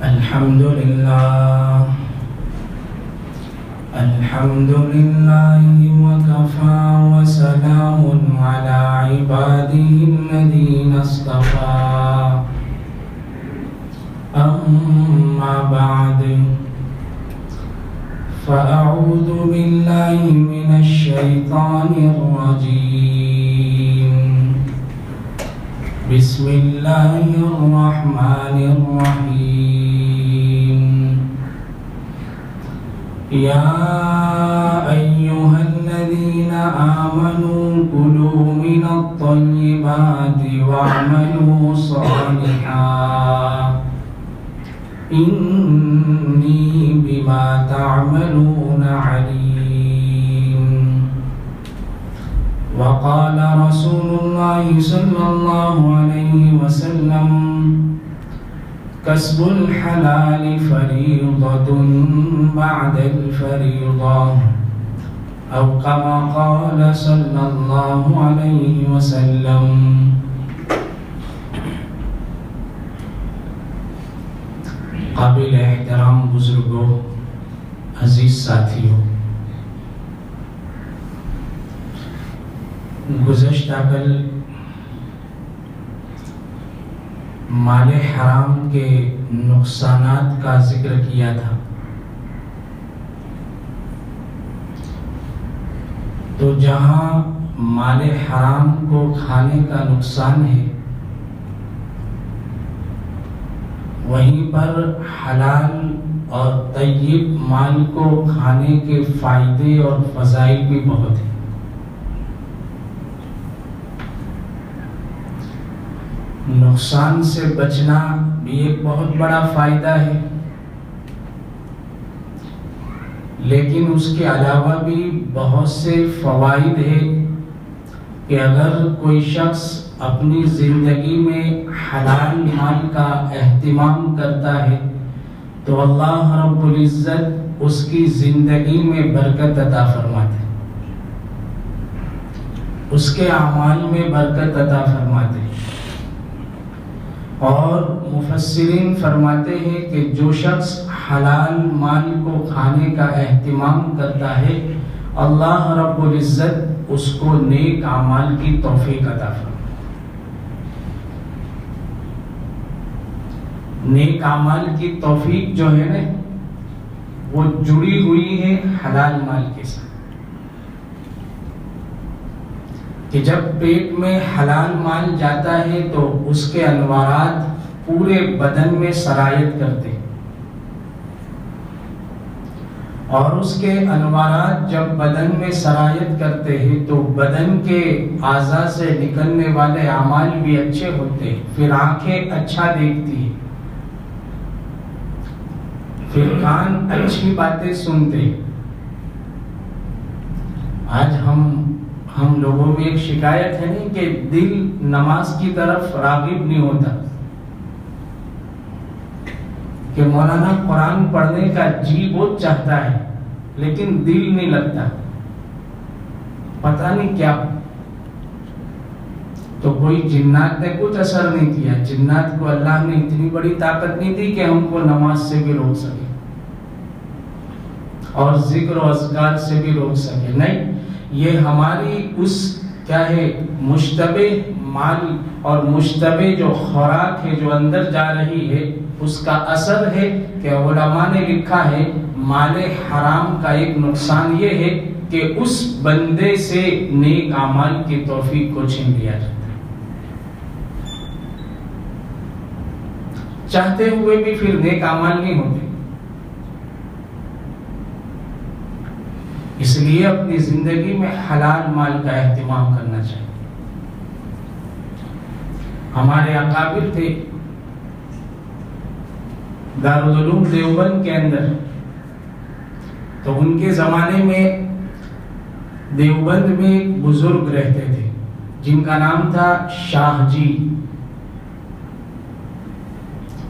الحمد لله وكفى وسلام على عباده الذين اصطفى أما بعد فأعوذ بالله من الشيطان الرجيم بسم الله الرحمن الرحيم يا أيها الذين آمنوا كلوا من الطيبات واعملوا صالحا إني بما تعملون عليم وقال رسول الله صلى الله عليه وسلم كسب الحلال فريضة بعد الفريضة أو كما قال صلى الله عليه وسلم. قابل احترام بزرگوں، عزیز ساتھیوں، گزشتہ کل مال حرام کے نقصانات کا ذکر کیا تھا، تو جہاں مال حرام کو کھانے کا نقصان ہے، وہیں پر حلال اور طیب مال کو کھانے کے فائدے اور فضائل بھی بہت ہیں۔ نقصان سے بچنا بھی ایک بہت بڑا فائدہ ہے، لیکن اس کے علاوہ بھی بہت سے فوائد ہیں کہ اگر کوئی شخص اپنی زندگی میں حلال مال کا اہتمام کرتا ہے تو اللہ رب العزت اس کی زندگی میں برکت عطا فرماتے ہیں، اس کے اعمال میں برکت عطا فرماتے ہیں۔ اور مفسرین فرماتے ہیں کہ جو شخص حلال مال کو کھانے کا اہتمام کرتا ہے، اللہ رب العزت اس کو نیک اعمال کی توفیق عطا فرماتے ہیں۔ نیک اعمال کی توفیق جو ہے نا، وہ جڑی ہوئی ہے حلال مال کے ساتھ، کہ جب پیٹ میں حلال مال جاتا ہے تو اس کے انوارات پورے بدن میں سرایت کرتے ہیں، اور اس کے انوارات جب بدن میں سرایت کرتے ہیں تو بدن کے اعضاء سے نکلنے والے اعمال بھی اچھے ہوتے ہیں، پھر آنکھیں اچھا دیکھتی ہیں، پھر کان اچھی باتیں سنتے ہیں۔ آج ہم لوگوں میں ایک شکایت ہے نہیں کہ دل نماز کی طرف راغب نہیں ہوتا، کہ مولانا قرآن پڑھنے کا جی بہت چاہتا ہے لیکن دل نہیں لگتا، پتہ نہیں کیا۔ تو کوئی جنات نے کچھ اثر نہیں کیا، جنات کو اللہ نے اتنی بڑی طاقت نہیں دی کہ ہم کو نماز سے بھی روک سکے اور ذکر و اذکار سے بھی روک سکے، نہیں، یہ ہماری اس کیا ہے مشتبہ مال اور مشتبہ جو خوراک ہے جو اندر جا رہی ہے، اس کا اثر ہے کہ علماء نے لکھا ہے مال حرام کا ایک نقصان یہ ہے کہ اس بندے سے نیک اعمال کی توفیق کو چھین لیا جاتا ہے، چاہتے ہوئے بھی پھر نیک اعمال نہیں ہوتے۔ اس لیے اپنی زندگی میں حلال مال کا اہتمام کرنا چاہیے۔ ہمارے اکابر تھے دارالعلوم دیوبند کے اندر، تو ان کے زمانے میں دیوبند میں ایک بزرگ رہتے تھے جن کا نام تھا شاہ جی،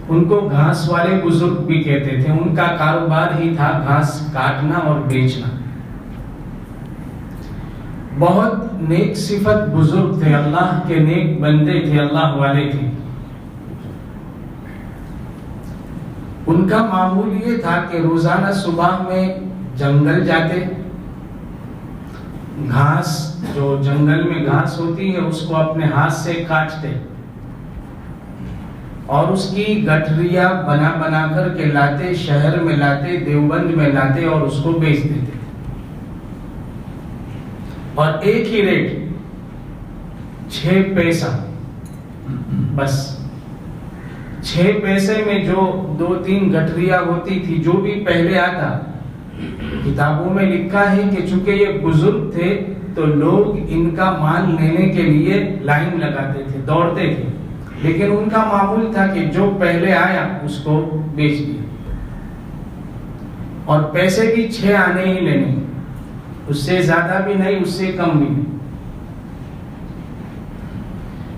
ان کو گھاس والے بزرگ بھی کہتے تھے، ان کا کاروبار ہی تھا گھاس کاٹنا اور بیچنا۔ بہت نیک صفت بزرگ تھے، اللہ کے نیک بندے تھے، اللہ والے تھے۔ ان کا معمول یہ تھا کہ روزانہ صبح میں جنگل جاتے، گھاس جو جنگل میں گھاس ہوتی ہے اس کو اپنے ہاتھ سے کاٹتے اور اس کی گٹھریاں بنا بنا کر کے لاتے، شہر میں لاتے، دیوبند میں لاتے اور اس کو بیچ دیتے، اور ایک ہی ریٹ 6 پیسہ، بس 6 پیسے میں جو 2-3 گٹھریاں ہوتی تھی، جو بھی پہلے آتا، کتابوں میں لکھا ہے کہ چونکہ یہ بزرگ تھے تو لوگ ان کا مال لینے کے لیے لائن لگاتے تھے، دوڑتے تھے، لیکن ان کا معمول تھا کہ جو پہلے آیا اس کو بیچ دیا، اور پیسے بھی 6 آنے ہی لینے، اس سے زیادہ بھی نہیں، اس سے کم بھی نہیں۔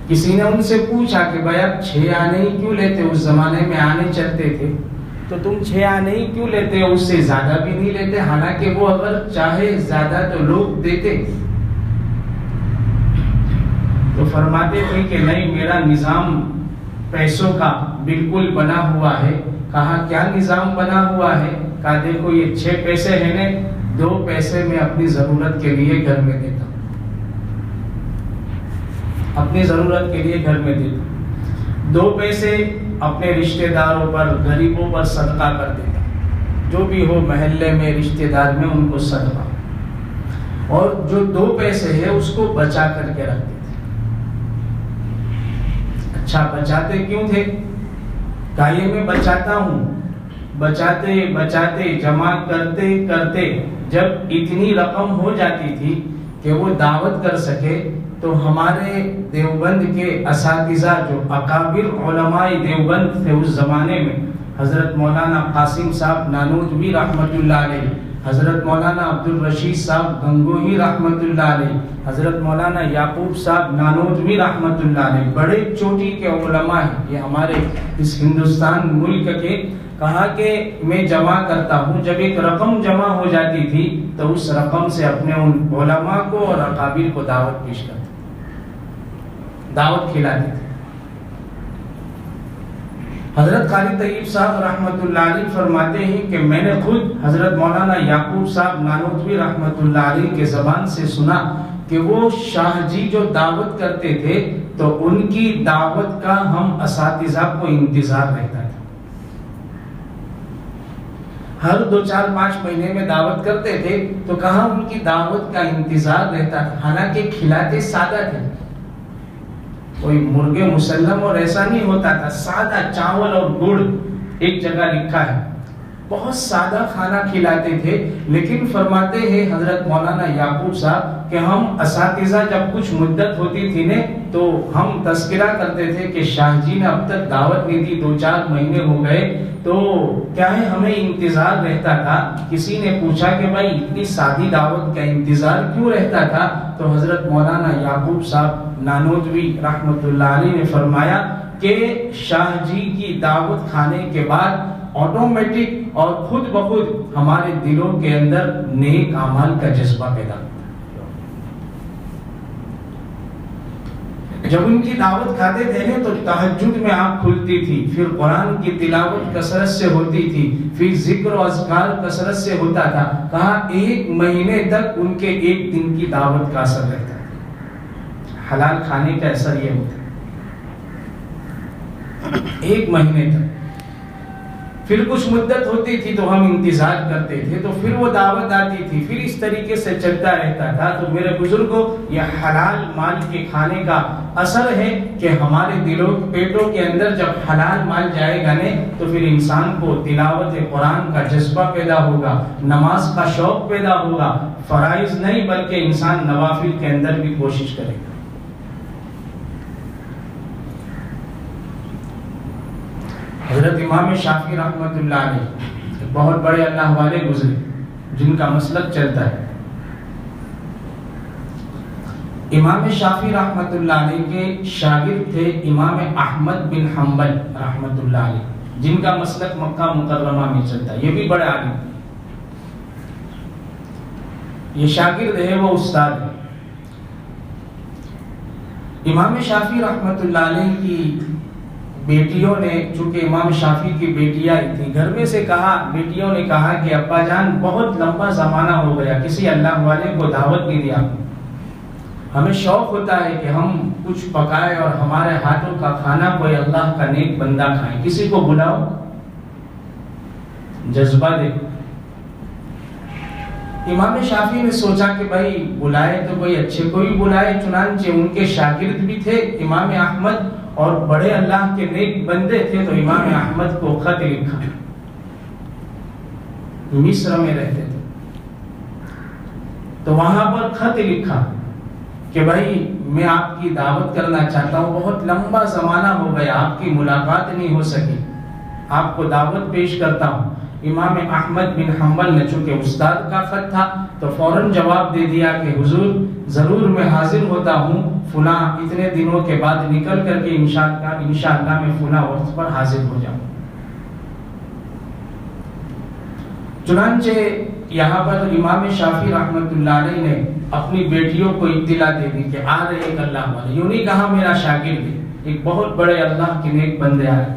کسی نے ان سے پوچھا کہ بھائی آپ 6 آنے ہی کیوں لیتے؟ اس زمانے میں آنے چلتے تھے، تو تم 6 آنے ہی کیوں لیتے ہو؟ اس سے زیادہ بھی نہیں لیتے، حالانکہ وہ اگر چاہے زیادہ تو لوگ دیتے۔ تو فرماتے تھے کہ نہیں، میرا نظام پیسوں کا بالکل بنا ہوا ہے۔ کہا کیا نظام بنا ہوا ہے؟ کہا دیکھو یہ 6 پیسے ہیں نا، 2 پیسے میں اپنی ضرورت کے لیے گھر میں دیتا ہوں، اپنی ضرورت کے لیے گھر میں دیتا ہوں، 2 پیسے اپنے رشتہ داروں پر، غریبوں پر صدقہ کر دیتا، جو بھی ہو محلے میں رشتہ دار میں ان کو صدقہ، اور جو 2 پیسے ہے اس کو بچا کر کے رکھتے تھے۔ اچھا بچاتے کیوں تھے؟ کہا یہ میں بچاتا ہوں، بچاتے بچاتے جمع کرتے کرتے جب اتنی رقم ہو جاتی تھی کہ وہ دعوت کر سکے، تو ہمارے دیوبند کے اساتذہ جو اکابر علماء دیوبند تھے اس زمانے میں، حضرت مولانا قاسم صاحب نانوتوی رحمت اللہ علیہ، حضرت مولانا عبدالرشید صاحب گنگوہی رحمت اللہ علیہ، حضرت مولانا یعقوب صاحب نانوتوی رحمت اللہ علیہ، بڑے چوٹی کے علماء ہیں یہ ہمارے اس ہندوستان ملک کے۔ کہا کہ میں جمع کرتا ہوں، جب ایک رقم جمع ہو جاتی تھی تو اس رقم سے اپنے ان علماء کو اور اکابر کو دعوت پیش کرتے، دعوت کھلاتے تھے۔ حضرت قاری طیب صاحب رحمت اللہ علیہ فرماتے ہیں کہ میں نے خود حضرت مولانا یعقوب صاحب نانوتوی رحمت اللہ علیہ کے زبان سے سنا کہ وہ شاہ جی جو دعوت کرتے تھے تو ان کی دعوت کا ہم اساتذہ کو انتظار رہتا تھا، ہر 2-4-5 مہینے میں دعوت کرتے تھے، تو کہاں ان کی دعوت کا انتظار رہتا تھا، حالانکہ کھلاتے سادہ تھے، کوئی مرغے مسلم اور ایسا نہیں ہوتا تھا، سادہ چاول اور گڑ، ایک جگہ لکھا ہے بہت سادہ کھانا کھلاتے تھے۔ لیکن فرماتے ہیں حضرت مولانا یعقوب صاحب کہ ہم اساتذہ جب کچھ مدت ہوتی تھی نا تو ہم تذکرہ کرتے تھے کہ شاہ جی نے اب تک دعوت نہیں دی، 2-4 مہینے ہو گئے، تو کیا ہے ہمیں انتظار رہتا تھا۔ کسی نے پوچھا کہ بھائی اتنی سادی دعوت کا انتظار کیوں رہتا تھا؟ تو حضرت مولانا یعقوب صاحب نانوتوی رحمت اللہ علیہ نے فرمایا کہ شاہ جی کی دعوت کھانے کے بعد آٹومیٹک اور خود بخود ہمارے دلوں کے اندر نیک اعمال کا جذبہ پیدا ہوتا۔ جب ان کی دعوت کھاتے تھے نا تو تہجد میں آنکھ کھلتی تھی، پھر قرآن کی تلاوت کثرت سے ہوتی تھی، پھر ذکر و اذکار کثرت سے ہوتا تھا۔ کہا 1 مہینے تک ان کے 1 دن کی دعوت کا اثر رہتا تھا، حلال کھانے کا اثر یہ ہوتا 1 مہینے تک۔ پھر کچھ مدت ہوتی تھی تو ہم انتظار کرتے تھے، تو پھر وہ دعوت آتی تھی، پھر اس طریقے سے چلتا رہتا تھا۔ تو میرے بزرگوں، یہ حلال مال کے کھانے کا اثر ہے کہ ہمارے دلوں پیٹوں کے اندر جب حلال مال جائے گا نا تو پھر انسان کو تلاوت قرآن کا جذبہ پیدا ہوگا، نماز کا شوق پیدا ہوگا، فرائض نہیں بلکہ انسان نوافل کے اندر بھی کوشش کرے گا۔ حضرت امام شافعی رحمت اللہ علیہ بہت بڑے اللہ والے گزرے جن کا مسلک چلتا ہے۔ امام شافعی رحمت اللہ علیہ کے شاگرد تھے امام احمد بن حنبل رحمت اللہ علیہ، جن کا مسلک مکہ مکرمہ میں چلتا ہے، یہ بھی بڑے عالم، یہ شاگرد ہے وہ استاد ہے۔ امام شافعی رحمت اللہ علیہ کی بیٹیوں نے، چونکہ امام شافعی کی بیٹیاں تھیں، گھر میں سے کہا، بیٹیوں نے کہا کہ ابا جان بہت لمبا زمانہ ہو گیا، کسی اللہ والے کو دعوت نہیں دیا، ہمیں شوق ہوتا ہے کہ ہم کچھ پکائے اور ہمارے ہاتھوں کا کھانا کوئی اللہ کا نیک بندہ کھائے، کسی کو بلاؤ، جذبہ دے۔ امام شافعی نے سوچا کہ بھائی بلائے تو کوئی اچھے کو ہی بلائے، چنانچہ ان کے شاگرد بھی تھے امام احمد اور بڑے اللہ کے نیک بندے تھے، تو امام احمد کو خط لکھا، مصر میں رہتے تھے، تو وہاں پر خط لکھا کہ بھائی میں آپ کی دعوت کرنا چاہتا ہوں، بہت لمبا زمانہ ہو گیا، آپ کی ملاقات نہیں ہو سکی، آپ کو دعوت پیش کرتا ہوں۔ امام احمد بن حنبل نے چونکہ استاد کا خط تھا تو فوراً جواب دے دیا کہ حضور ضرور میں حاضر ہوتا ہوں، فلاں اتنے دنوں کے بعد نکل کر کے انشاءاللہ میں فلاں وقت پر حاضر ہو جاؤں۔ چنانچہ یہاں پر امام شافعی رحمۃ اللہ علیہ نے اپنی بیٹیوں کو اطلاع دے دی کہ آ رہے ایک اللہ والے، یوں نہیں کہا میرا شاگرد ہے، ایک بہت بڑے اللہ کے نیک بندے آئے۔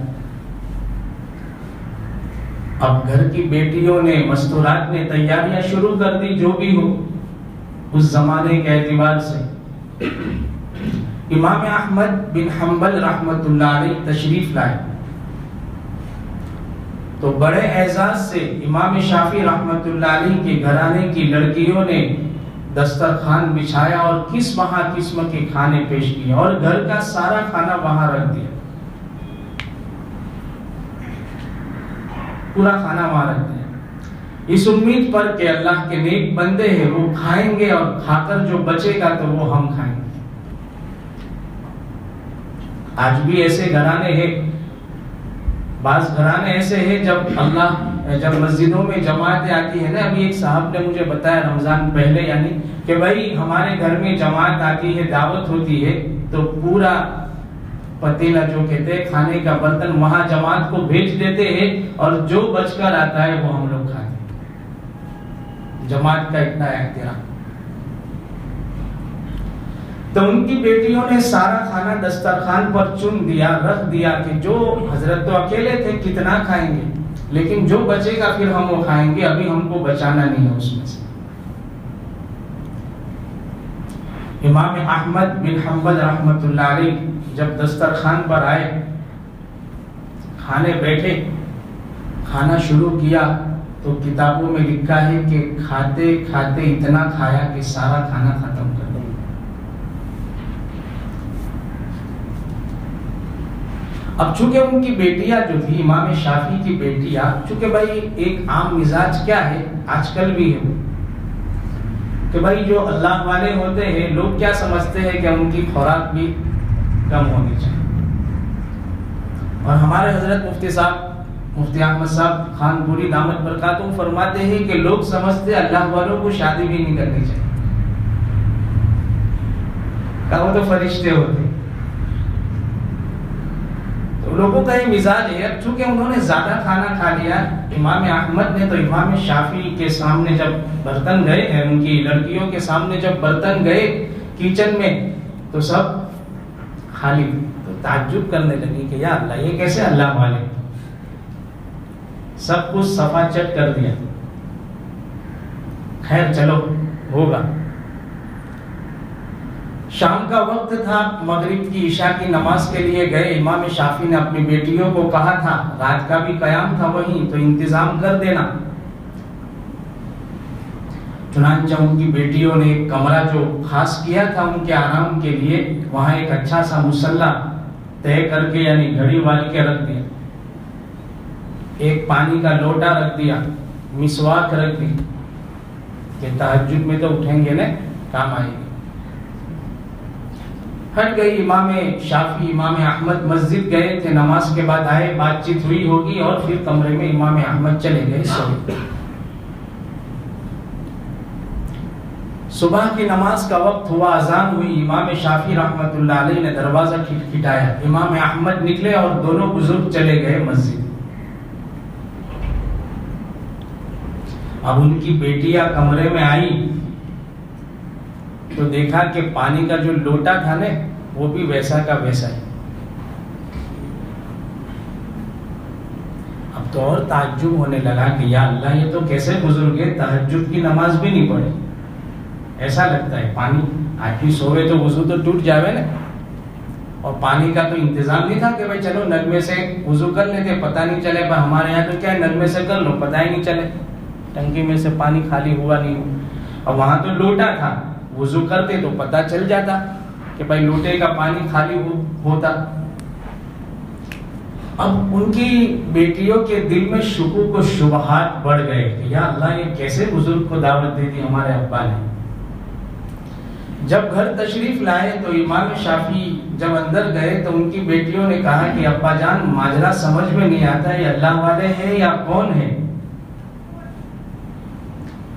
اب گھر کی بیٹیوں نے، مستورات نے تیاریاں شروع کر دی، جو بھی ہو اس زمانے کے اعتبار سے۔ امام احمد بن حنبل رحمۃ اللہ علیہ تشریف لائے تو بڑے اعزاز سے امام شافعی رحمۃ اللہ علیہ کے گھرانے کی لڑکیوں نے دسترخوان بچھایا اور قسم کے کھانے پیش کیے اور گھر کا سارا کھانا وہاں رکھ دیا، پورا کھانا وہاں رکھ دیا، اس امید پر کہ اللہ کے نیک بندے ہیں، وہ کھائیں گے اور کھا کر جو بچے گا تو وہ ہم کھائیں گے۔ آج بھی ایسے گھرانے ہیں، بعض گھرانے ایسے ہیں جب مسجدوں میں جماعتیں آتی ہے نا، ابھی ایک صاحب نے مجھے بتایا رمضان پہلے، یعنی کہ بھائی ہمارے گھر میں جماعت آتی ہے، دعوت ہوتی ہے، تو پورا پتیلا جو کہتے ہیں کھانے کا برتن وہاں جماعت کو بھیج دیتے ہیں اور جو بچ کر آتا ہے وہ ہم لوگ کھاتے ہیں۔ جماعت کا اتنا احترام۔ تو ان کی بیٹیوں نے سارا کھانا دسترخوان پر چن دیا، رکھ دیا کہ جو حضرت تو اکیلے تھے کتنا کھائیں گے، لیکن جو بچے گا پھر ہم وہ کھائیں گے، ابھی ہم کو بچانا نہیں ہے اس میں سے۔ امام احمد بن حنبل رحمۃ اللہ علیہ جب دسترخوان پر آئے، کھانے بیٹھے، کھانا شروع کیا تو کتابوں میں لکھا ہے کہ کھاتے کھاتے اتنا کھایا کہ سارا کھانا ختم کر دیا۔ اب چونکہ ان کی بیٹیاں جو تھی، امام شافعی کی بیٹیاں، چونکہ بھائی ایک عام مزاج کیا ہے آج کل بھی ہے کہ بھائی جو اللہ والے ہوتے ہیں لوگ کیا سمجھتے ہیں کہ ان کی خوراک بھی کم ہونی چاہیے، اور ہمارے حضرت مفتی احمد صاحب خان پوری دامت برکاتہ فرماتے ہیں کہ لوگ سمجھتے اللہ والوں کو شادی بھی نہیں کرنی چاہیے، کہ وہ تو فرشتے ہوتے۔ تو لوگوں کا یہ مزاج ہے۔ اب چونکہ انہوں نے زیادہ کھانا کھا لیا امام احمد نے، تو امام شافعی کے سامنے جب برتن گئے ہیں، ان کی لڑکیوں کے سامنے جب برتن گئے کچن میں تو سب خالی، تو تعجب کرنے لگی کہ یا اللہ یہ کیسے اللہ والے، سب کچھ صفا چٹ کر دیا، خیر چلو ہوگا۔ شام کا وقت تھا، مغرب کی عشاء کی نماز کے لیے گئے، امام شافعی نے اپنی بیٹیوں کو کہا تھا، رات کا بھی قیام تھا وہیں، تو انتظام کر دینا۔ چنانچہ ان کی بیٹیوں نے ایک کمرہ جو خاص کیا تھا ان کے آرام کے لیے، وہاں ایک اچھا سا مصلی طے کر کے، یعنی گھڑی وال کے رکھ دیا، ایک پانی کا لوٹا رکھ دیا، مسواک رکھ دی کہ تہجد میں تو اٹھیں گے نا، کام آئے گی۔ ہٹ گئی امام شافعی، امام احمد مسجد گئے تھے، نماز کے بعد آئے، بات چیت ہوئی ہوگی اور پھر کمرے میں امام احمد چلے گئے سوئے۔ صبح کی نماز کا وقت ہوا، اذان ہوئی، امام شافعی رحمۃ اللہ علیہ نے دروازہ کھٹکھٹایا، امام احمد نکلے اور دونوں بزرگ چلے گئے مسجد۔ اب ان کی بیٹیاں کمرے میں آئی تو دیکھا کہ پانی کا جو لوٹا تھا نا وہ بھی ویسا کا ویسا ہے، تو اور تعجب ہونے لگا کہ یا اللہ یہ تو کیسے بزرگ ہے، تہجد کی نماز بھی نہیں پڑھی. ایسا لگتا ہے پانی آدمی سوئے تو وضو تو ٹوٹ جاوے نا، اور پانی کا تو انتظام نہیں تھا کہ بھائی چلو نغمے سے وضو کر لیتے، پتہ نہیں چلے. بھائی ہمارے یہاں تو کیا ہے، نغمے سے کر لو پتہ ہی نہیں چلے ٹنکی میں سے پانی خالی ہوا نہیں ہوا. اور وہاں تو لوٹا تھا، وضو کرتے تو پتہ چل جاتا کہ بھائی لوٹے کا پانی خالی ہوتا. اب ان کی بیٹیوں کے دل میں شکوک و شبہات بڑھ گئے کہ یا اللہ یہ کیسے بزرگ کو دعوت دے دی ہمارے ابا نے. جب گھر تشریف لائے تو امام شافعی جب اندر گئے تو ان کی بیٹیوں نے کہا کہ ابا جان ماجرا سمجھ میں نہیں آتا ہے، اللہ والے ہیں یا کون ہے؟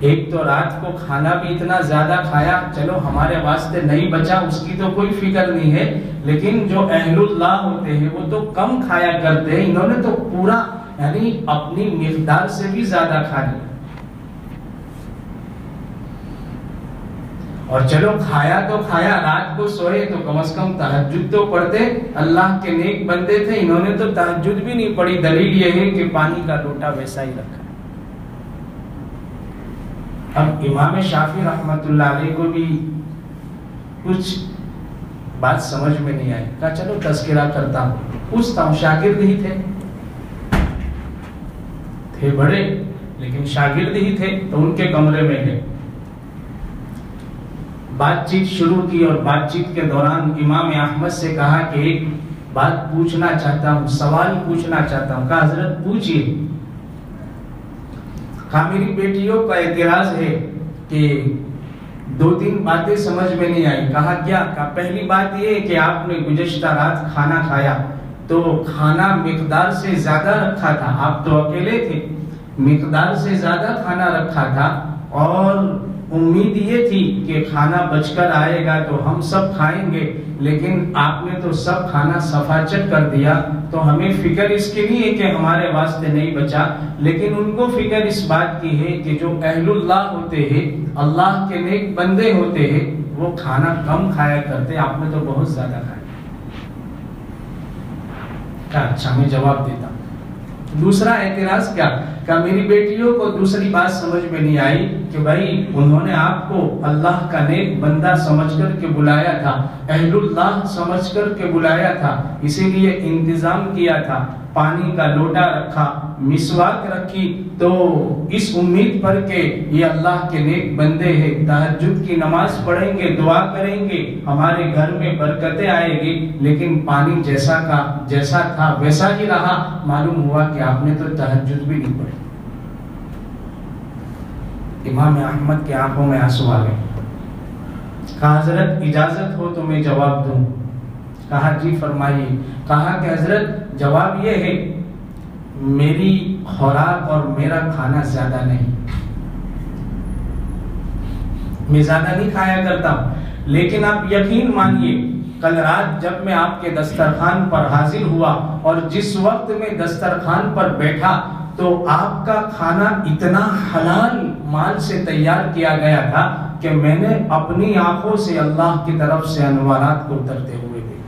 ایک تو رات کو کھانا بھی اتنا زیادہ کھایا، چلو ہمارے واسطے نہیں بچا اس کی تو کوئی فکر نہیں ہے، لیکن جو اہل اللہ ہوتے ہیں وہ تو کم کھایا کرتے ہیں، انہوں نے تو پورا یعنی اپنی مقدار سے بھی زیادہ کھا لیا. اور چلو کھایا تو کھایا، رات کو سوئے تو کم از کم تہجد تو پڑھتے، اللہ کے نیک بندے تھے. انہوں نے تو تہجد بھی نہیں پڑھی. دلیل یہ ہے کہ پانی کا لوٹا ویسا ہی رکھا. اب امام شافعی رحمت اللہ علیہ کو بھی کچھ بات سمجھ میں نہیں آئی. کہا چلو تذکرہ کرتا ہوں. پوچھتا ہوں، شاگرد ہی تھے بڑے لیکن شاگرد ہی تھے، تو ان کے کمرے میں گئے، بات چیت شروع کی. اور بات چیت کے دوران امام احمد سے کہا کہ ایک بات پوچھنا چاہتا ہوں، سوال پوچھنا چاہتا ہوں. کہا حضرت پوچھئے. کہا میری بیٹیوں کا اعتراض ہے کہ 2-3 باتیں سمجھ میں نہیں آئی. کہا کیا؟ کہا پہلی بات یہ کہ آپ نے گزشتہ رات کھانا کھایا تو کھانا مقدار سے زیادہ رکھا تھا، آپ تو اکیلے تھے، مقدار سے زیادہ کھانا رکھا تھا اور امید یہ تھی کہ کھانا بچ کر آئے گا تو ہم سب کھائیں گے، لیکن آپ نے تو سب کھانا صفاچٹ کر دیا. تو ہمیں فکر اس کی نہیں ہے کہ ہمارے واسطے نہیں بچا، لیکن ان کو فکر اس بات کی ہے کہ جو اہل اللہ ہوتے ہیں، اللہ کے نیک بندے ہوتے ہیں، وہ کھانا کم کھایا کرتے، آپ نے تو بہت زیادہ کھایا. اچھا میں جواب دیتا ہوں. دوسرا اعتراض کیا؟ کہ میری بیٹیوں کو دوسری بات سمجھ میں نہیں آئی کہ بھائی انہوں نے آپ کو اللہ کا نیک بندہ سمجھ کر کے بلایا تھا، اہل اللہ سمجھ کر کے بلایا تھا، اسی لیے انتظام کیا تھا، پانی کا لوٹا رکھا، مسواک رکھی، تو اس امید پر کہ یہ اللہ کے نیک بندے ہیں، تہجد کی نماز پڑھیں گے، دعا کریں گے، ہمارے گھر میں برکتیں آئے گی. لیکن پانی جیسا تھا ویسا ہی رہا. معلوم ہوا کہ آپ نے تو تہجد بھی نہیں پڑھی. امام احمد کی آنکھوں میں آنسو آ گئے. کہا حضرت اجازت ہو تو میں جواب دوں؟ کہا جی فرمائیے. کہا کہ حضرت جواب یہ ہے میری خوراک اور میرا کھانا زیادہ نہیں، میں زیادہ نہیں کھایا کرتا ہوں، لیکن آپ یقین مانیے کل رات جب میں آپ کے دسترخوان پر حاضر ہوا اور جس وقت میں دسترخوان پر بیٹھا تو آپ کا کھانا اتنا حلال مال سے تیار کیا گیا تھا کہ میں نے اپنی آنکھوں سے اللہ کی طرف سے انوارات کو اترتے ہوئے دیکھا.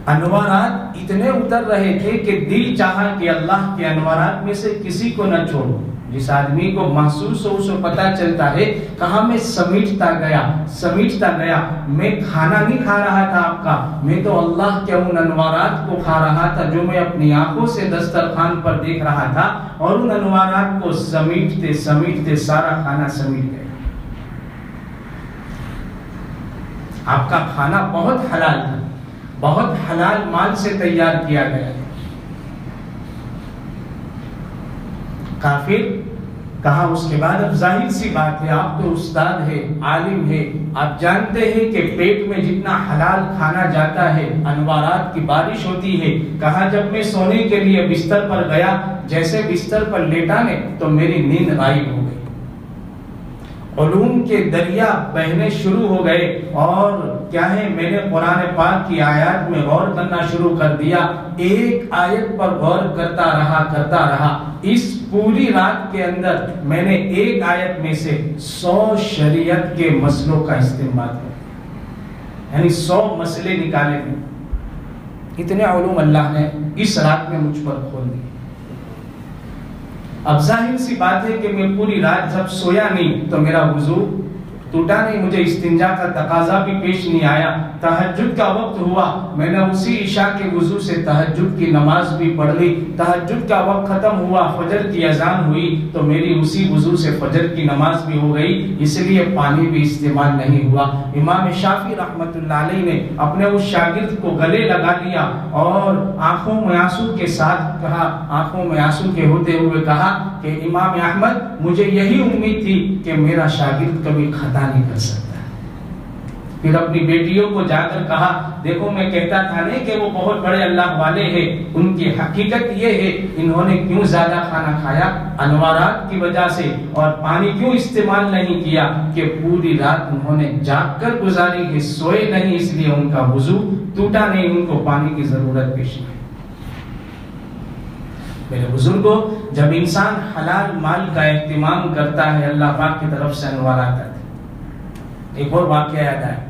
انوارات اتنے اتر رہے تھے کہ دل چاہا کہ اللہ کے انوارات میں سے کسی کو نہ چھوڑو. جس آدمی کو محسوس ہو اسے پتا چلتا ہے کہاں میں سمیٹتا گیا. میں کھانا نہیں کھا رہا تھا آپ کا، میں تو اللہ کے ان انوارات کو کھا رہا تھا جو میں اپنی آنکھوں سے دسترخوان پر دیکھ رہا تھا. اور ان انوارات کو سمیٹتے سارا کھانا سمیٹ گیا. آپ کا کھانا بہت حلال تھا، بہت حلال مال سے تیار کیا گیا. کافر کہا اس کے بعد اب ظاہر سی بات ہے آپ تو استاد ہے، عالم ہے، آپ جانتے ہیں کہ پیٹ میں جتنا حلال کھانا جاتا ہے انوارات کی بارش ہوتی ہے. کہا جب میں سونے کے لیے بستر پر گیا، جیسے بستر پر لیٹا نے تو میری نیند غائب ہو گئی. علوم کے دریا بہنے شروع ہو گئے اور کیا ہے میں نے قرآن پاک کی آیات میں غور کرنا شروع کر دیا. ایک آیت پر غور کرتا رہا. اس پوری رات کے اندر میں نے ایک آیت میں سے 100 شریعت کے مسئلوں کا استعمال کیا، یعنی 100 مسئلے نکالے. اتنے علوم اللہ نے اس رات میں مجھ پر کھول دیے۔ اب ظاہر سی بات ہے کہ میں پوری رات جب سویا نہیں تو میرا وضو ٹوٹا نہیں، مجھے استنجا کا تقاضا بھی پیش نہیں آیا۔ تہجد کا وقت ہوا، میں نے اسی عشاء کے وضو سے تہجد کی نماز بھی پڑھ لی۔ تہجد کا وقت ختم ہوا، فجر کی اذان ہوئی تو میری اسی وضو سے فجر کی نماز بھی ہو گئی، اس لیے پانی بھی استعمال نہیں ہوا۔ امام شافعی رحمۃ اللہ علیہ نے اپنے اس شاگرد کو گلے لگا لیا اور آنکھوں میں آنسو کے ساتھ کہا، آنکھوں میں آنسو کے ہوتے ہوئے کہا کہ امام احمد مجھے یہی امید تھی کہ میرا شاگرد کبھی خطا نہیں کر سکتا۔ پھر اپنی بیٹیوں کو جا کر کہا، دیکھو میں کہتا تھا نہیں کہ وہ بہت بڑے اللہ والے ہیں، ان کی حقیقت یہ ہے انہوں نے کیوں زیادہ کھانا کھایا؟ انوارات کی وجہ سے۔ اور پانی کیوں استعمال نہیں کیا؟ کہ پوری رات انہوں نے جاگ کر گزاری ہے، سوئے نہیں، اس لیے ان کا وضو ٹوٹا نہیں، ان کو پانی کی ضرورت پیش نہیں۔ میرے بزرگوں، جب انسان حلال مال کا اہتمام کرتا ہے اللہ پاک کی طرف سے انوارات آتے ہیں۔ ایک اور واقعہ یاد آیا،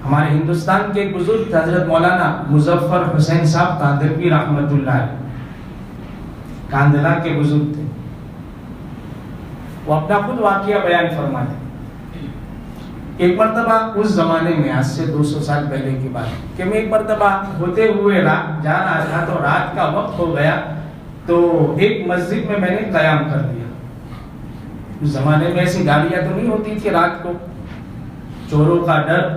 ہمارے ہندوستان کے ایک بزرگ حضرت مولانا مظفر حسین صاحب کاندلوی رحمۃ اللہ علیہ، کاندلا کے بزرگ تھے۔ وہ اپنا خود واقعہ بیان فرماتے ہیں۔ ایک مرتبہ اس زمانے میں، آج سے 200 سال پہلے کی بات، کہ میں ایک مرتبہ ہوتے ہوئے رات جا رہا تھا تو رات کا وقت ہو گیا تو ایک مسجد میں نے قیام کر دیا۔ اس زمانے میں ایسی گاڑیاں تو نہیں ہوتی تھی، رات کو چوروں کا ڈر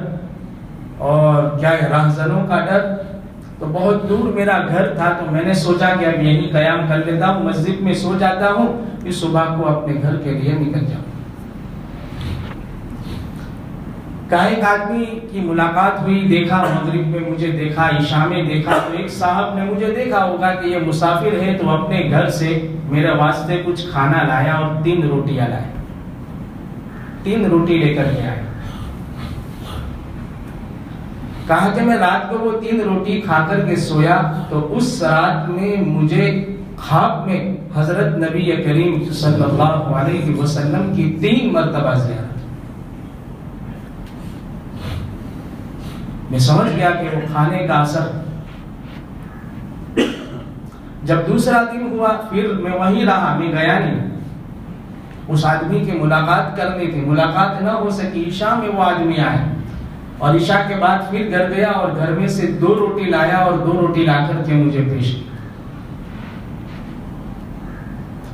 اور کیا راہزنوں کا ڈر، تو بہت دور میرا گھر تھا تو میں نے سوچا کہ اب یہیں قیام کر لیتا ہوں، مسجد میں سو جاتا ہوں، پھر صبح کو اپنے گھر کے لیے نکل جاؤں۔ ایک آدمی کی ملاقات ہوئی، دیکھا مغرب میں مجھے دیکھا، عشاء میں دیکھا، تو ایک صاحب نے مجھے دیکھا ہوگا کہ یہ مسافر ہے تو اپنے گھر سے میرے واسطے کچھ کھانا لایا اور 3 روٹیاں لائے، 3 روٹی لے کر کے آئے۔ کہا کہ میں رات کو وہ 3 روٹی کھا کر کے سویا تو اس رات میں مجھے خواب میں حضرت نبی کریم صلی اللہ علیہ وسلم کی 3 مرتبہ زیارت۔ میں سمجھ گیا کہ وہ کھانے کا اثر۔ جب دوسرا دن ہوا پھر میں وہیں رہا، میں گیا نہیں، اس آدمی کی ملاقات کرنی تھی، ملاقات نہ ہو سکی، عشاء میں وہ آدمی آئے اور عشاء کے بعد پھر گھر گیا اور گھر میں سے 2 روٹی لایا اور 2 روٹی لا کر کے مجھے پیش کی۔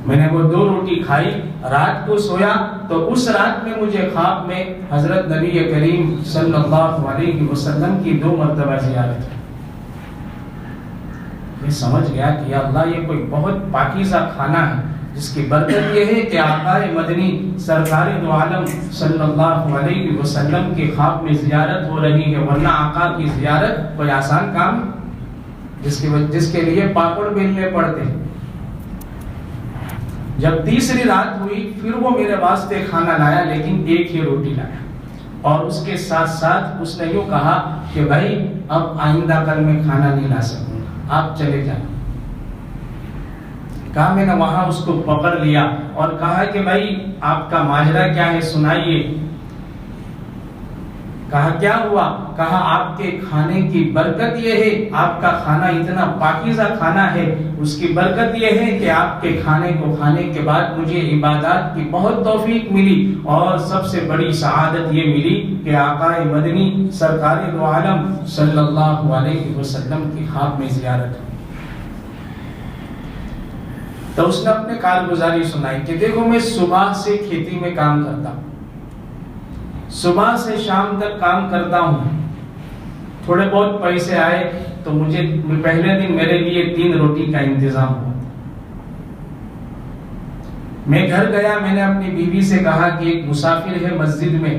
میں نے وہ 2 روٹی کھائی، رات کو سویا تو اس رات میں مجھے خواب میں حضرت نبی کریم صلی اللہ علیہ وسلم کی 2 مرتبہ زیارت ہوئی۔ میں سمجھ گیا کہ یا اللہ یہ کوئی بہت پاکیزہ کھانا ہے، جس کی برکت یہ ہے کہ آقا مدنی سرکار دو عالم صلی اللہ علیہ وسلم کے خواب میں زیارت ہو رہی ہے، ورنہ آقا کی زیارت کوئی آسان کام جس کے لیے پاپڑ بیلنے پڑتے ہیں۔ جب تیسری رات ہوئی پھر وہ میرے واسطے کھانا لایا، لیکن 1 ہی روٹی لایا، اور اس کے ساتھ ساتھ اس نے یوں کہا کہ بھائی اب آئندہ کل میں کھانا نہیں لا سکوں گا، آپ چلے جائیں۔ کہا میں نے وہاں اس کو پکڑ لیا اور کہا کہ بھائی آپ کا ماجرا کیا ہے، سنائیے۔ کہا کیا ہوا؟ کہا آپ کے کھانے کی برکت یہ ہے، آپ کا کھانا اتنا پاکیزہ کھانا ہے، اس کی برکت یہ ہے کہ آپ کے کھانے کو کھانے کے بعد مجھے عبادات کی بہت توفیق ملی، اور سب سے بڑی سعادت یہ ملی کہ آقا مدنی سرکار دو عالم صلی اللہ علیہ وسلم کی خواب میں زیارت ہوئی۔ تو اس نے اپنے کارگزاری سنائی کہ دیکھو میں صبح سے کھیتی میں کام کرتا ہوں، صبح سے شام تک کام کرتا ہوں، تھوڑے بہت پیسے آئے تو مجھے پہلے دن میرے لیے 3 روٹی کا انتظام ہوا۔ میں گھر گیا، میں نے اپنی بیوی سے کہا کہ ایک مسافر ہے مسجد میں،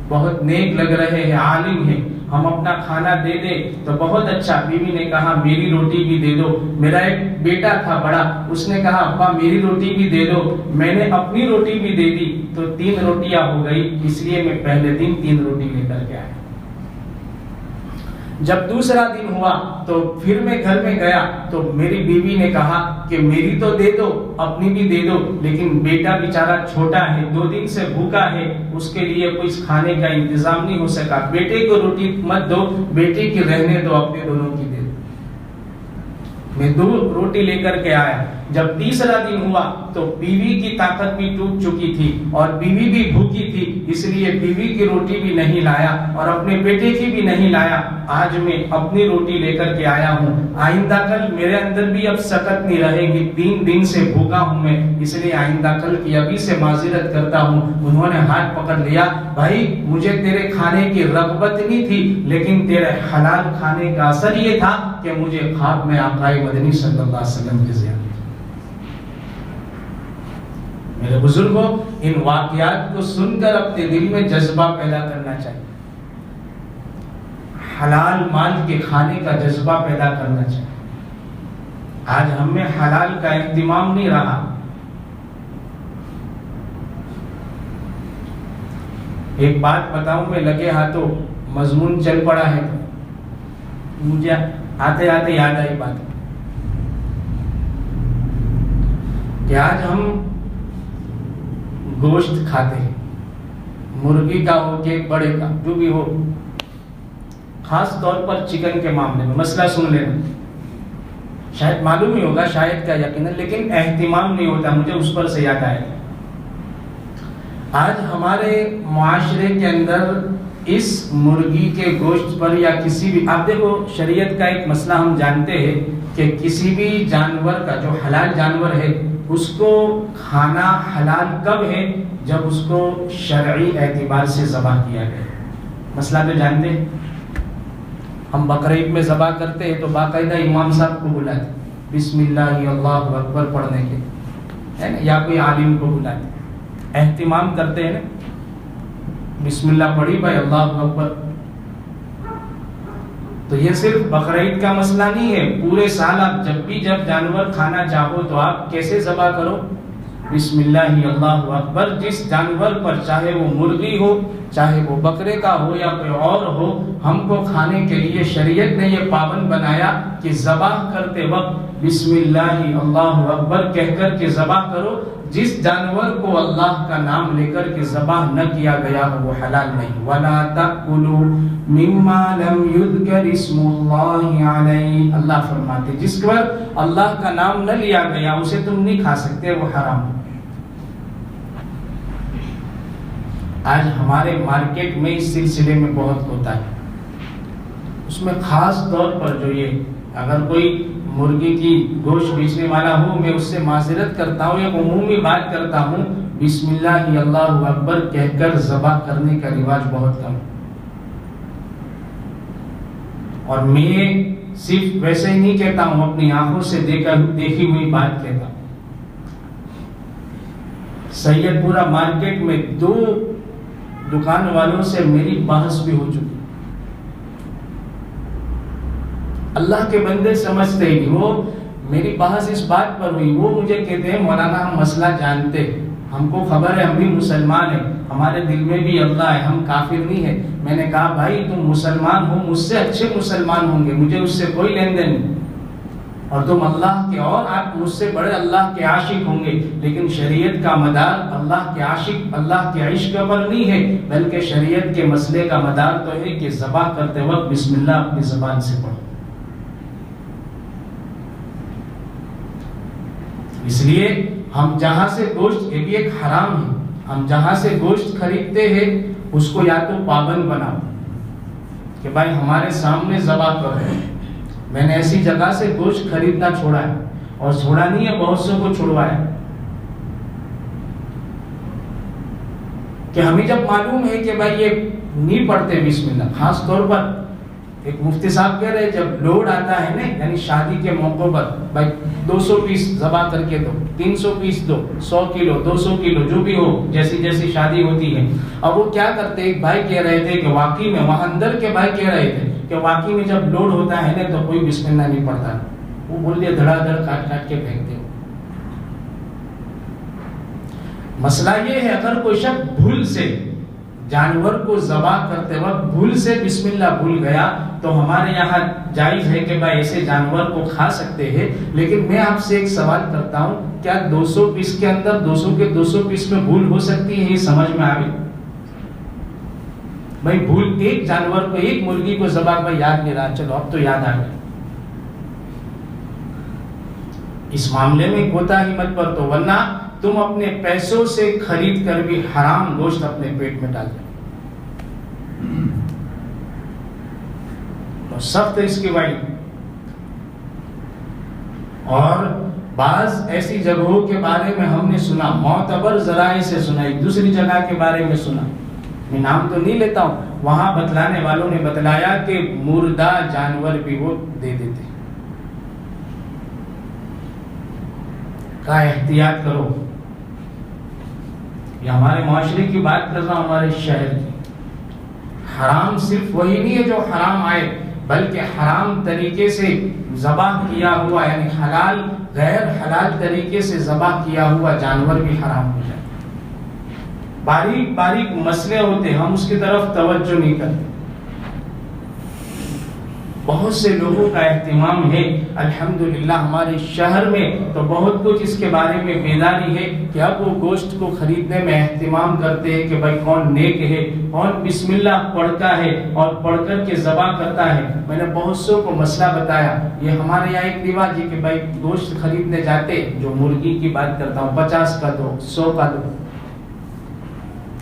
بہت نیک لگ رہے ہیں، عالم ہے، ہم اپنا کھانا دے دے تو بہت اچھا۔ بیوی نے کہا میری روٹی بھی دے دو۔ میرا ایک بیٹا تھا بڑا، اس نے کہا ابا میری روٹی بھی دے دو۔ میں نے اپنی روٹی بھی دے دی تو 3 روٹیاں ہو گئی، اس لیے میں پہلے دن 3 روٹی لے کر کے آیا۔ جب دوسرا دن ہوا تو پھر میں گھر میں گیا تو میری بیوی نے کہا کہ میری تو دے دو، اپنی بھی دے دو، لیکن بیٹا بیچارہ چھوٹا ہے، 2 دن سے بھوکا ہے، اس کے لیے کچھ کھانے کا انتظام نہیں ہو سکا، بیٹے کو روٹی مت دو، بیٹے کی رہنے دو، اپنے دونوں کی دے دو۔ میں 2 روٹی لے کر کے آیا۔ جب تیسرا دن ہوا تو بیوی کی طاقت بھی ٹوٹ چکی تھی اور بیوی بھی بھوکی تھی، اس لیے بیوی کی روٹی بھی نہیں لایا اور اپنے بیٹے کی بھی نہیں لایا۔ آج میں اپنی روٹی لے کر کے آیا ہوں، آئندہ کل میرے اندر بھی اب سکت نہیں رہے گی، 3 دن سے بھوکا ہوں میں، اس لیے آئندہ کل کی ابھی سے معذرت کرتا ہوں۔ انہوں نے ہاتھ پکڑ لیا، بھائی مجھے تیرے کھانے کی رغبت نہیں تھی، لیکن تیرے حلال کھانے کا اثر یہ تھا کہ مجھے خواب میں آقا مدنی صلی اللہ علیہ وسلم کی زیارت۔ میرے بزرگوں، ان واقعات کو سن کر اپنے دل میں جذبہ پیدا کرنا چاہیے، حلال مال کے کھانے کا جذبہ پیدا کرنا چاہیے۔ آج ہم میں حلال کا اہتمام نہیں رہا۔ ایک بات بتاؤں، میں لگے ہاتھوں مضمون چل پڑا ہے، مجھے آتے آتے یاد آئی بات کہ آج ہم گوشت کھاتے ہیں، مرغی کا ہو کہ بڑے کا، جو بھی ہو، خاص طور پر چکن کے معاملے میں مسئلہ سن لینا، شاید معلوم ہی ہوگا، شاید کا یقینا، لیکن اہتمام نہیں ہوتا، مجھے اس پر سے یاد آئے۔ آج ہمارے معاشرے کے اندر اس مرغی کے گوشت پر یا کسی بھی، آپ دیکھو شریعت کا ایک مسئلہ ہم جانتے ہیں کہ کسی بھی جانور کا جو حلال جانور ہے اس کو کھانا حلال کب ہے؟ جب اس کو شرعی اعتبار سے ذبح کیا گیا۔ مسئلہ تو جانتے ہیں، ہم بقرعید میں ذبح کرتے ہیں تو باقاعدہ امام صاحب کو بلاتے، بسم اللہ اللہ اکبر پڑھنے کے، ہے نا، یا کوئی عالم کو بلاتے، اہتمام کرتے ہیں نا، بسم اللہ پڑھی بھائی، اللہ اکبر۔ تو یہ صرف بقرعید کا مسئلہ نہیں ہے، پورے سال آپ جب بھی جانور کھانا چاہو تو آپ کیسے ذبح کرو؟ بسم اللہ اللہ اکبر۔ جس جانور پر، چاہے وہ مرغی ہو، چاہے وہ بکرے کا ہو یا کوئی اور ہو، ہم کو کھانے کے لیے شریعت نے یہ پابند بنایا کہ ذبح کرتے وقت بسم اللہ اللہ اکبر کہہ کر کے ذبح کرو۔ جس جانور کو اللہ کا نام لے کر کے ذبح نہ کیا گیا وہ حلال نہیں۔ وَلَا تَأْكُلُوا مِمَّا لَمْ يُذْكَرِ اسْمُ اللَّهِ عَلَيْهِ، اللہ فرماتے جس پر اللہ کا نام نہ لیا گیا اسے تم نہیں کھا سکتے، وہ حرام ہے۔ آج ہمارے مارکیٹ میں اس سلسلے میں بہت ہوتا ہے، اس میں خاص طور پر جو یہ اگر کوئی مرغی کی گوشت بیچنے والا ہوں، میں اس سے معذرت کرتا ہوں، ایک عمومی بات کرتا ہوں، بسم اللہ اللہ اکبر کہہ کر ذبح کرنے کا رواج بہت کم، اور میں صرف ویسے ہی نہیں کہتا ہوں، اپنی آنکھوں سے دیکھی ہوئی بات کہتا ہوں۔ سید پورہ مارکیٹ میں 2 دکان والوں سے میری بحث بھی ہو چکی، اللہ کے بندے سمجھتے ہی نہیں، وہ میری بحث اس بات پر ہوئی، وہ مجھے کہتے ہیں مولانا ہم مسئلہ جانتے، ہم کو خبر ہے، ہم بھی مسلمان ہیں، ہمارے دل میں بھی اللہ ہے، ہم کافر نہیں ہیں۔ میں نے کہا بھائی تم مسلمان ہو، مجھ سے اچھے مسلمان ہوں گے، مجھے اس سے کوئی لین دین نہیں، اور تم اللہ کے، اور آپ مجھ سے بڑے اللہ کے عاشق ہوں گے، لیکن شریعت کا مدار اللہ کے عاشق، اللہ کے عشق پر نہیں ہے، بلکہ شریعت کے مسئلے کا مدار تو ہے کہ ذبح کرتے وقت بسم اللہ اپنی زبان سے پڑھو۔ اس لیے ہم جہاں سے گوشت، یہ بھی ایک حرام ہے، ہم جہاں سے گوشت خریدتے ہیں اس کو یا تو پابند بناؤ کہ بھائی ہمارے سامنے ذبح کرو۔ میں نے ایسی جگہ سے گوشت خریدنا چھوڑا ہے، اور چھوڑا نہیں ہے، بہت سے کو چھوڑوایا، کہ ہمیں جب معلوم ہے کہ بھائی یہ نہیں پڑھتے بسم اللہ، خاص طور پر ایک مفتی صاحب کہہ رہے جب لوڈ آتا ہے نا، یعنی شادی کے موقع پر بھائی 200 پیس ذبح کر کے دو، 300 پیس دو، 100 کلو 200 کلو جو بھی ہو، جیسی جیسی شادی ہوتی ہے۔ اب وہ کیا کرتے، ایک بھائی کہہ رہے تھے کہ واقعی میں، وہاں اندر کے بھائی کہہ رہے تھے کہ واقعی میں جب لوڈ ہوتا ہے نا تو کوئی بسم اللہ نہیں پڑھتا، وہ بول دیا دھڑا دھڑ کاٹ کاٹ کے پھینکتے ہو۔ مسئلہ یہ ہے اگر کوئی شخص جانور کو ذبح کرتے وقت بھول سے بسم اللہ بھول گیا تو ہمارے یہاں جائز ہے کہ بھائی ایسے جانور کو کھا سکتے ہیں، لیکن میں آپ سے ایک سوال کرتا ہوں، کیا 200 پیس کے اندر 200 کے 200 پیس میں بھول ہو سکتی ہے؟ یہ سمجھ میں آئے بھائی؟ بھول ایک جانور کو، ایک مرغی کو ذبح بھائی یاد نہیں رہا، چلو اب تو یاد آ گیا، اس معاملے میں کوتاہی مت برتو، ورنہ تم اپنے پیسوں سے خرید کر بھی حرام گوشت اپنے پیٹ میں ڈال دو۔ تو سخت ہے اس کی وعید۔ اور بعض ایسی جگہوں کے بارے میں ہم نے سنا، معتبر ذرائع سے سنا، ایک دوسری جگہ کے بارے میں سنا، میں نام تو نہیں لیتا ہوں، وہاں بتلانے والوں نے بتلایا کہ مردہ جانور بھی وہ دے دیتے۔ کا احتیاط کرو، یہ ہمارے معاشرے کی بات کر رہا ہوں، ہمارے شہر کی۔ حرام صرف وہی نہیں ہے جو حرام آئے، بلکہ حرام طریقے سے ذبح کیا ہوا، یعنی حلال غیر حلال طریقے سے ذبح کیا ہوا جانور بھی حرام ہو جائے۔ باریک باریک مسئلے ہوتے، ہم اس کی طرف توجہ نہیں کرتے۔ بہت سے لوگوں کا اہتمام ہے، الحمدللہ ہمارے شہر میں تو بہت کچھ اس کے بارے میں بیداری ہے کہ اب وہ گوشت کو خریدنے میں اہتمام کرتے ہیں کہ بھائی کون نیک ہے، کون بسم اللہ پڑھتا ہے اور پڑھ کر کے ذبح کرتا ہے۔ میں نے بہت سو کو مسئلہ بتایا، یہ ہمارے یہاں ایک رواج ہے کہ بھائی گوشت خریدنے جاتے، جو مرغی کی بات کرتا ہوں، 50 کا دو، 100 کا دو۔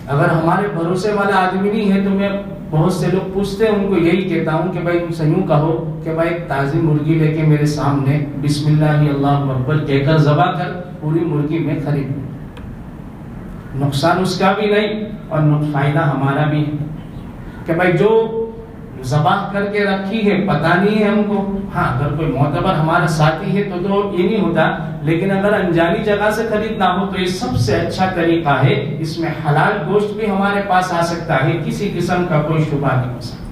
اگر ہمارے بھروسے والا آدمی نہیں ہے تو میں بہت سے لوگ پوچھتے ہیں، ان کو یہی کہتا ہوں کہ بھائی تم یوں کہو کہ بھائی تازی مرغی لے کے میرے سامنے بسم اللہ اللہ اکبر کہہ کر ذبح کر، پوری مرغی میں خرید، نقصان اس کا بھی نہیں اور فائدہ ہمارا بھی ہے کہ بھائی جو ذبح کر کے رکھی ہے پتہ نہیں ہے ہم کو۔ ہاں اگر کوئی معتبر ہمارا ساتھی ہے تو یہ نہیں ہوتا، لیکن اگر انجانی جگہ سے خریدنا ہو تو یہ سب سے اچھا طریقہ ہے، اس میں حلال گوشت بھی ہمارے پاس آ سکتا ہے، کسی قسم کا کوئی شبہ نہیں ہو سکتا۔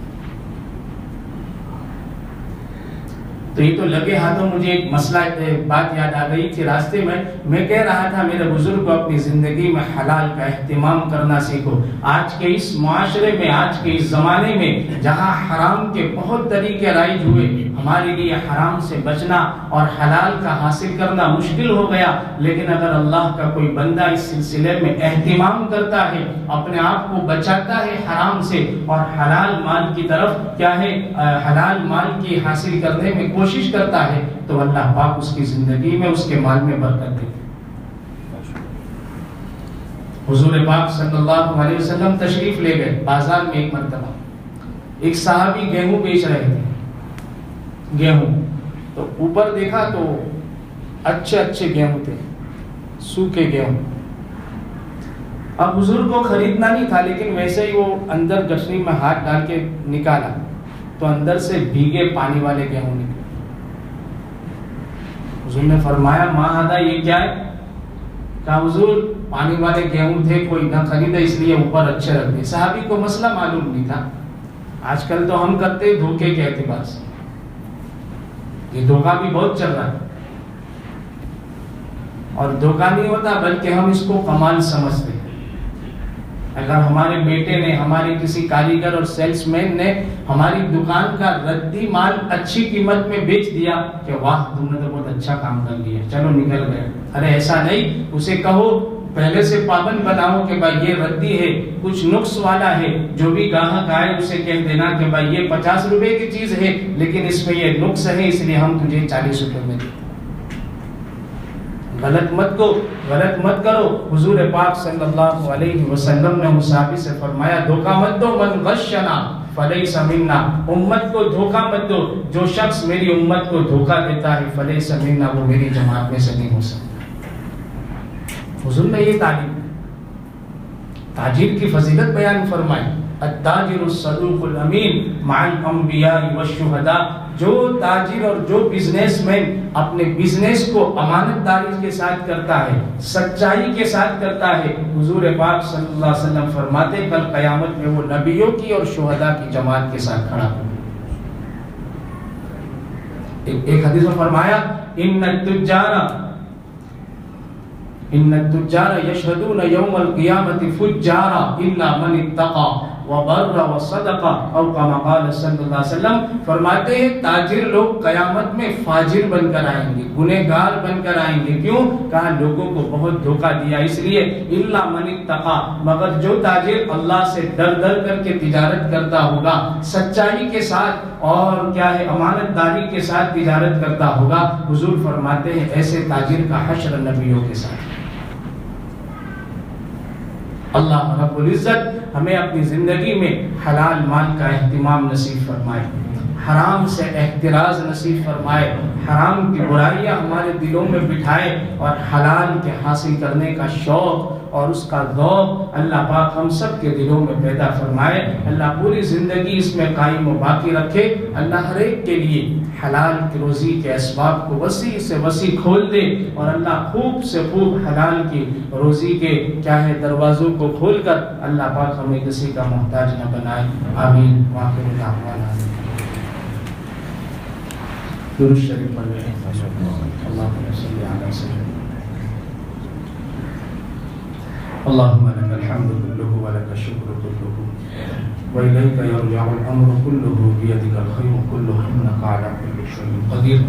تو یہ تو لگے ہاتھوں مجھے ایک مسئلہ بات یاد آ گئی کہ راستے میں کہہ رہا تھا میرے بزرگ کو اپنی زندگی میں حلال کا اہتمام کرنا سیکھو۔ آج کے اس معاشرے میں، آج کے اس زمانے میں جہاں حرام کے بہت طریقے رائج ہوئے، ہمارے لیے حرام سے بچنا اور حلال کا حاصل کرنا مشکل ہو گیا، لیکن اگر اللہ کا کوئی بندہ اس سلسلے میں اہتمام کرتا ہے، اپنے آپ کو بچاتا ہے حرام سے اور حلال مال کی طرف کیا ہے، حلال مال کی حاصل کرنے میں کوشش کرتا ہے، تو اللہ پاک اس کی زندگی میں، اس کے مال میں برکت دیتے۔ حضور پاک صلی اللہ علیہ وسلم تشریف لے گئے بازار میں ایک مرتبہ، ایک صحابی گیہوں بیچ رہے تھے، گیہوں تو اوپر دیکھا تو اچھے اچھے گیہوں تھے، سوکھے گیہوں۔ اب حضور کو خریدنا نہیں تھا، لیکن ویسے ہی وہ اندر گٹھری میں ہاتھ ڈال کے نکالا تو اندر سے بھیگے پانی والے گیہوں نکلے۔ حضور نے فرمایا ما ہذا، یہ کیا ہے؟ کہا حضور پانی والے گیہوں تھے، کوئی نہ خریدا اس لیے اوپر اچھے رکھ دیے۔ صحابی کو مسئلہ معلوم نہیں تھا۔ آج کل تو ہم کرتے ہیں دھوکے کے اعتبار سے، یہ دھوکہ بھی بہت چل رہا ہے، اور دھوکہ نہیں ہوتا بلکہ ہم اس کو کمال سمجھتے ہیں۔ اگر ہمارے بیٹے نے، ہمارے کسی کاریگر اور سیلس مین نے ہماری دکان کا ردی مال اچھی قیمت میں بیچ دیا کہ واہ تم نے تو بہت اچھا کام کر لیا، چلو نکل گئے، ارے ایسا نہیں، اسے کہو پہلے سے پابند بناؤ کہ بھائی یہ ردی ہے، کچھ نقص والا ہے، جو بھی گاہک آئے اسے کہہ دینا کہ بھائی یہ 50 روپے کی چیز ہے لیکن اس میں یہ نقص ہے، اس لیے ہم تجھے 40 روپے میں دیتے۔ غلط مت کرو۔ حضور پاک صلی اللہ علیہ وسلم نے صحابی سے فرمایا دھوکہ مت دو، من غشنا فلیس منا، امت کو دھوکہ مت دو، جو شخص میری امت کو دھوکہ دیتا ہے فلیس منا، وہ میری جماعت میں سے نہیں ہو سکتا۔ حضور نے یہ تعلیم، تاجر کی فضیلت بیان فرمائی، التاجر الصدوق الامین مع الانبیاء والشہداء، جو تاجر اور جو بزنس مین اپنے بزنس کو امانت داری کے ساتھ کرتا ہے، سچائی کے ساتھ کرتا ہے، حضور پاک صلی اللہ علیہ وسلم فرماتے کل قیامت میں وہ نبیوں کی اور شہداء کی جماعت کے ساتھ کھڑا ہوگا۔ ایک حدیث میں فرمایا ان التجار ان التجار یشهدون یوم القیامت فجارا الا من اتقى وبر وصدق او کما قال صلی اللہ علیہ وسلم. فرماتے ہیں تاجر لوگ قیامت میں فاجر بن کر آئیں گے, گنہگار بن کر آئیں گے. کیوں؟ کہا لوگوں کو بہت دھوکہ دیا, اس لیے الا من اتقى, مگر جو تاجر اللہ سے ڈر کر کے تجارت کرتا ہوگا, سچائی کے ساتھ اور کیا ہے امانت داری کے ساتھ تجارت کرتا ہوگا, حضور فرماتے ہیں ایسے تاجر کا حشر نبیوں کے ساتھ. اللہ رب العزت ہمیں اپنی زندگی میں حلال مال کا اہتمام نصیب فرمائے, حرام سے احتراز نصیب فرمائے, حرام کی برائیاں ہمارے دلوں میں بٹھائے اور حلال کے حاصل کرنے کا شوق اور اس کا ذوق اللہ پاک ہم سب کے دلوں میں پیدا فرمائے. اللہ پوری زندگی اس میں قائم و باقی رکھے. اللہ ہر ایک کے لیے حلال کی روزی کے اسباب کو وسیع سے وسیع کھول دے, اور اللہ خوب سے خوب حلال کی روزی کے کیا ہے دروازوں کو کھول کر اللہ پاک ہمیں کسی کا محتاج نہ بنائے. آمین. وآخر دعوانا درود شریف پڑھ رہے ہیں. اللہم صلی علی سیدنا اللهم لك الحمد كله ولك الشكر كله وإليك يرجع الأمر كله بيدك الخير كله إنك على كل شيء قدير.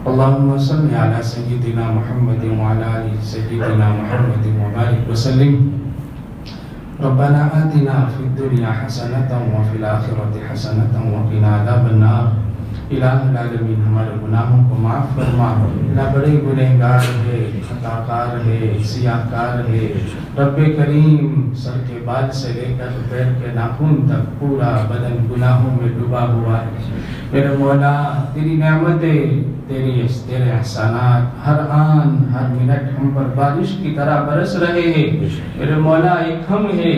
اللهم صل على سيدنا محمد وعلى آل سيدنا محمد وبارك وسلم. ربنا آتنا في الدنيا حسنة وفي الآخرة حسنة وقنا عذاب النار. الہ العالمین ہمارے گناہوں کو معاف فرما. اللہ بڑے گنہگار ہے, خطا کار ہے, سیاہ کار ہے. رب کریم سر کے بال سے لے کر پیر کے ناخن تک پورا بدن گناہوں میں ڈوبا ہوا ہے. میرے مولا تیری نعمتیں, تیرے احسانات ہر آن ہر منٹ ہم پر بارش کی طرح برس رہے ہیں. میرے مولا ایک ہم ہے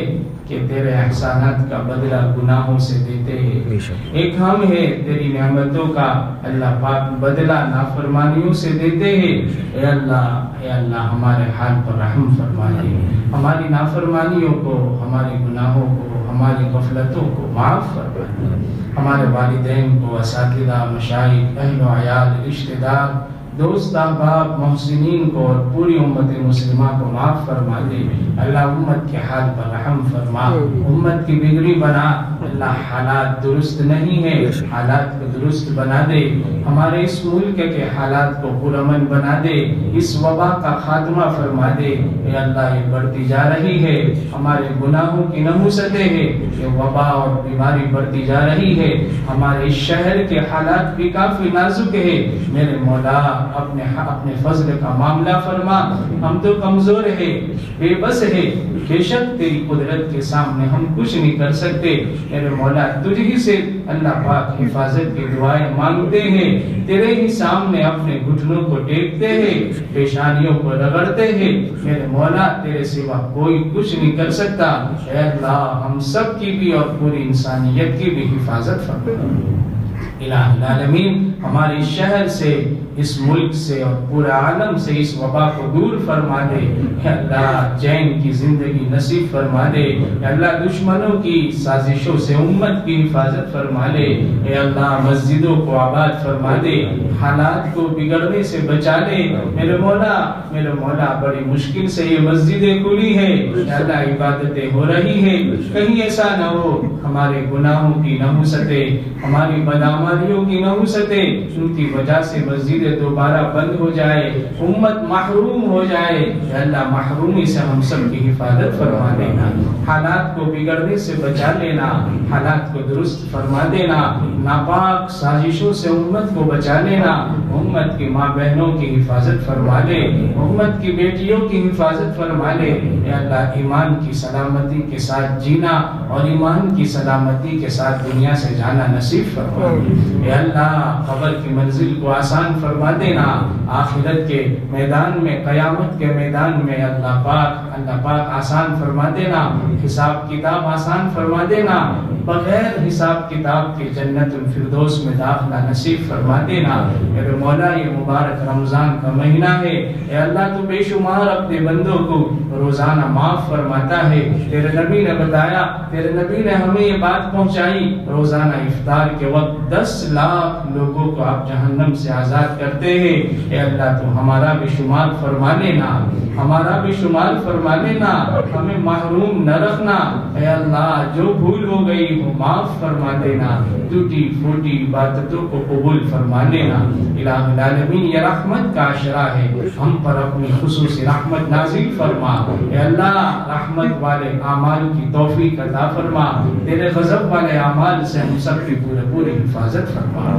کہ تیرے احسانات کا بدلہ گناہوں سے دیتے ہیں, ایک ہم ہے تیری نعمتوں کا اللہ پاک بدلہ نافرمانیوں سے دیتے ہیں. اے اللہ ہمارے حال پر رحم فرما دے, ہماری نافرمانیوں کو, ہمارے گناہوں کو, ہماری غفلتوں کو معاف فرما دے. ہمارے والدین کو, اساتذہ, مشائخ, اہل و عیال, رشتہ دار, دوست, احباب, محسنین کو اور پوری امت مسلمہ کو معاف فرما دے. اللہ امت کے حال پر رحم فرما, امت کی بگڑی بنا. اللہ حالات درست نہیں ہے, حالات کو درست بنا دے. ہمارے اس ملک کے حالات کو پرامن بنا دے. اس وبا کا خاتمہ فرما دے. اے اللہ یہ بڑھتی جا رہی ہے, ہمارے گناہوں کی نحوستیں ہے, یہ وبا اور بیماری بڑھتی جا رہی ہے. ہمارے شہر کے حالات بھی کافی نازک ہے. میرے مولا اپنے فضل کا معاملہ فرما. ہم تو کمزور ہے, بے بس ہے, بے شک تیری قدرت کے سامنے ہم کچھ نہیں کر سکتے. میرے مولا تجھ ہی سے اللہ پاک حفاظت کی دعائیں مانگتے ہیں, تیرے ہی سامنے اپنے گھٹنوں کو ٹیکتے ہیں, پیشانیوں کو رگڑتے ہیں. میرے مولا تیرے سوا کوئی کچھ نہیں کر سکتا. اے اللہ ہم سب کی بھی اور پوری انسانیت کی بھی حفاظت فرما. الہ العالمین ہمارے شہر سے, اس ملک سے اور پورے عالم سے اس وبا کو دور فرما دے. اے اللہ چین کی زندگی نصیب فرما دے. اے اللہ دشمنوں کی سازشوں سے امت کی حفاظت فرما لے. اے اللہ مسجدوں کو آباد فرما دے, حالات کو بگڑنے سے بچا لے. میرے مولا بڑی مشکل سے یہ مسجدیں کھلی ہے. اے اللہ عبادتیں ہو رہی ہیں, کہیں ایسا نہ ہو ہمارے گناہوں کی نحوستیں, ہماری بدعمالیوں کی نحوستیں, ان کی وجہ سے مسجد دوبارہ بند ہو جائے, امت محروم ہو جائے. اے اللہ محرومی سے ہم سب کی حفاظت فرما دینا, حالات کو بگڑنے سے بچا لینا, حالات کو درست فرما دینا, ناپاک سازشوں سے امت کو بچا لینا. امت کی ماں بہنوں کی حفاظت فرما لے, امت کی بیٹیوں کی حفاظت فرما لے. اے اللہ ایمان کی سلامتی کے ساتھ جینا اور ایمان کی سلامتی کے ساتھ دنیا سے جانا نصیب فرما. اے اللہ قبر کی منزل کو آسان فرما دینا, آخرت کے میدان میں, قیامت کے میدان میں اللہ پاک آسان فرما دینا, حساب کتاب آسان فرما دینا. بغیر حساب کتاب کے جنت الفردوس میں داخلہ نصیب فرما دینا۔ میرے مولا یہ مبارک رمضان کا مہینہ ہے، اے اللہ تو بے شمار اپنے بندوں کو روزانہ معاف فرماتا ہے۔ تیرے نبی نے بتایا، تیرے نبی نے ہمیں یہ بات پہنچائی، روزانہ افطار کے وقت 10 لاکھ لوگوں کو آپ جہنم سے آزاد کرتے ہیں۔ اے اللہ تو ہمارا بھی شمار فرما لینا، ہمارا بھی شمار فرما لینا، ہمیں محروم نہ رکھنا۔ اے اللہ جو بھول ہو گئی وہ معاف فرما دینا، ٹوٹی پھوٹی عبادتوں کو قبول فرما لینا۔ الہ العالمین یہ رحمت کا عشرہ ہے، ہم پر اپنی خصوصی رحمت نازل فرما۔ اے اللہ رحمت والے اعمال کی توفیق عطا فرما، تیرے غضب والے اعمال سے ہم سب کی پوری حفاظت فرما۔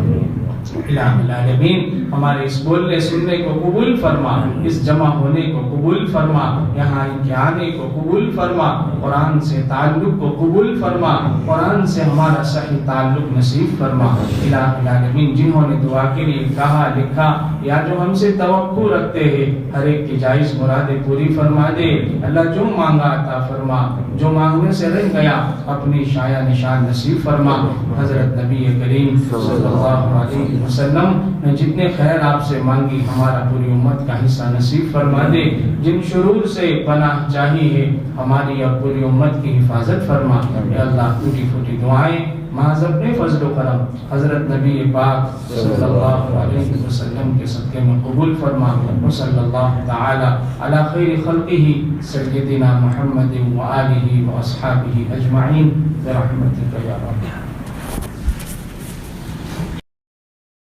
الہ العالمین ہمارے اس بولنے سننے کو قبول فرما، اس جمع ہونے کو قبول فرما، یہاں ان کے آنے کو قبول فرما، قرآن سے تعلق کو قبول فرما، قرآن سے ہمارا صحیح تعلق نصیب فرما۔ الہ العالمین جنہوں نے دعا کے لیے کہا لکھا یا جو ہم سے توقع رکھتے ہیں، ہر ایک کی جائز مرادیں پوری فرما دے۔ اللہ جو مانگا عطا فرما، جو مانگنے سے رہ گیا اپنی شایع نشان نصیب فرما۔ حضرت نبی کریم صلی اللہ علیہ وسلم نے جتنے خیر آپ سے مانگی ہمارا پوری امت کا حصہ نصیب فرما دے۔ جن شرور سے پناہ چاہی ہے ہماری اور پوری امت کی حفاظت فرما۔ اے اللہ ٹوٹی پھوٹی دعائیں محض اپنے فضل و کرم حضرت نبی پاک صلی اللہ علیہ وسلم کے صدقے میں قبول فرما۔ وصلی اللہ تعالی علی خیر خلقہ سیدنا محمد وآلہ واصحابہ اجمعین برحمتک یا رب۔